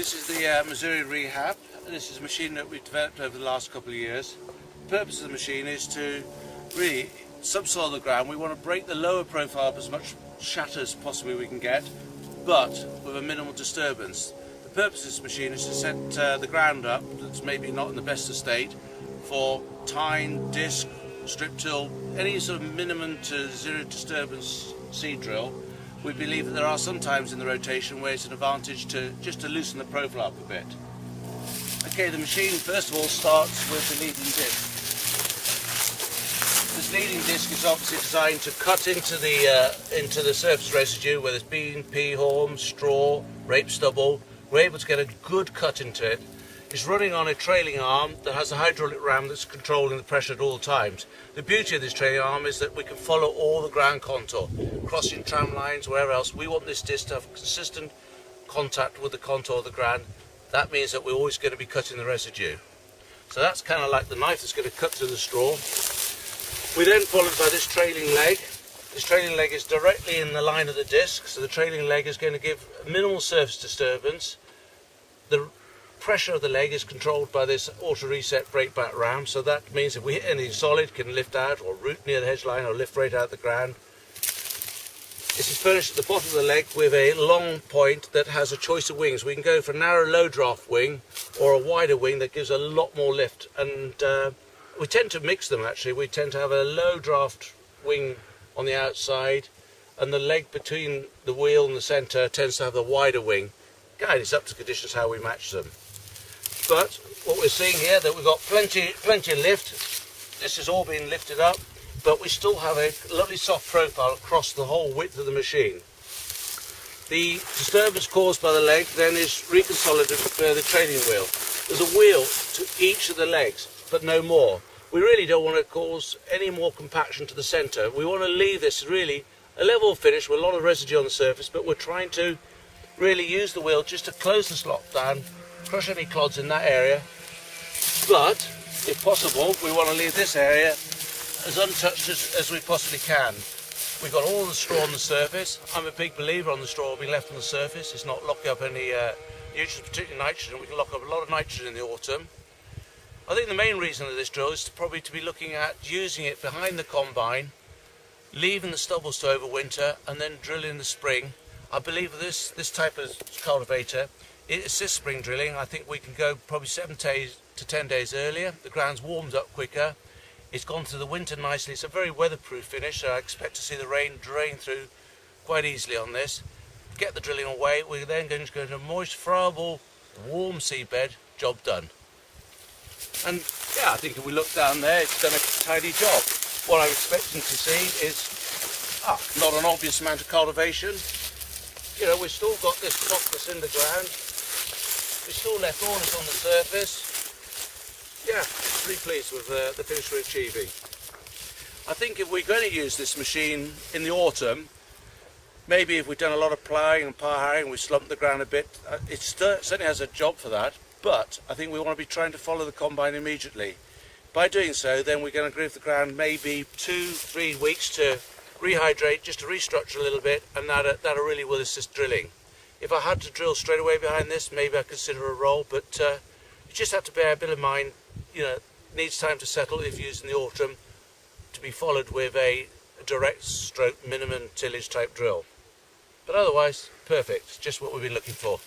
This is the Mzuri Rehab. This is a machine that we've developed over the last couple of years. The purpose of the machine is to really subsoil the ground. We want to break the lower profile up as much shatter as possibly we can get, but with a minimal disturbance. The purpose of this machine is to set the ground up that's maybe not in the best of state for tine, disc, strip till, any sort of minimum to zero disturbance seed drill. We believe that there are some times in the rotation where it's an advantage to just to loosen the profile up a bit. Okay, the machine first of all starts with the leading disc. This leading disc is obviously designed to cut into the surface residue, whether it's bean, pea haulm, straw, rape stubble. We're able to get a good cut into it. It's running on a trailing arm that has a hydraulic ram that's controlling the pressure at all times. The beauty of this trailing arm is that we can follow all the ground contour, crossing tram lines, wherever else. We want this disc to have consistent contact with the contour of the ground. That means that we're always going to be cutting the residue. So that's kind of like the knife that's going to cut through the straw. We're then followed by this trailing leg. This trailing leg is directly in the line of the disc, so the trailing leg is going to give minimal surface disturbance. The pressure of the leg is controlled by this auto reset brake back ram, so that means if we hit anything solid, it can lift out or root near the hedge line or lift right out of the ground. This is furnished at the bottom of the leg with a long point that has a choice of wings. We can go for a narrow low draft wing or a wider wing that gives a lot more lift, and we tend to mix them actually. We tend to have a low draft wing on the outside, and the leg between the wheel and the centre tends to have the wider wing. Again, it's up to conditions how we match them. But what we're seeing here, that we've got plenty of lift. This is all being lifted up, but we still have a lovely soft profile across the whole width of the machine. The disturbance caused by the leg then is reconsolidated by the trailing wheel. There's a wheel to each of the legs, but no more. We really don't want to cause any more compaction to the centre. We want to leave this really a level finish with a lot of residue on the surface, but we're trying to really use the wheel just to close the slot down, crush any clods in that area, but if possible we want to leave this area as untouched as we possibly can. We've got all the straw on the surface. I'm a big believer on the straw being left on the surface. It's not locking up any nutrients, particularly nitrogen. We can lock up a lot of nitrogen in the autumn. I think the main reason of this drill is probably to be looking at using it behind the combine, leaving the stubbles to overwinter, and then drill in the spring. I believe this type of cultivator, it assists spring drilling. I think we can go probably 7 to 10 days earlier. The ground's warmed up quicker. It's gone through the winter nicely. It's a very weatherproof finish, so I expect to see the rain drain through quite easily on this. Get the drilling away. We're then going to go into a moist, friable, warm seedbed. Job done. And yeah, I think if we look down there, it's done a tidy job. What I'm expecting to see is not an obvious amount of cultivation. You know, we've still got this top that's in the ground. We've still left all this on the surface. Yeah, pretty pleased with the finish we're achieving. I think if we're going to use this machine in the autumn, maybe if we've done a lot of ploughing and power harrowing, we slumped the ground a bit, it certainly has a job for that, but I think we want to be trying to follow the combine immediately. By doing so, then we're going to give the ground maybe 2-3 weeks to rehydrate, just to restructure a little bit, and that really will assist drilling. If I had to drill straight away behind this, maybe I'd consider a roll, but you just have to bear a bit in mind, you know, it needs time to settle if used in the autumn, to be followed with a direct stroke minimum tillage type drill. But otherwise, perfect, just what we've been looking for.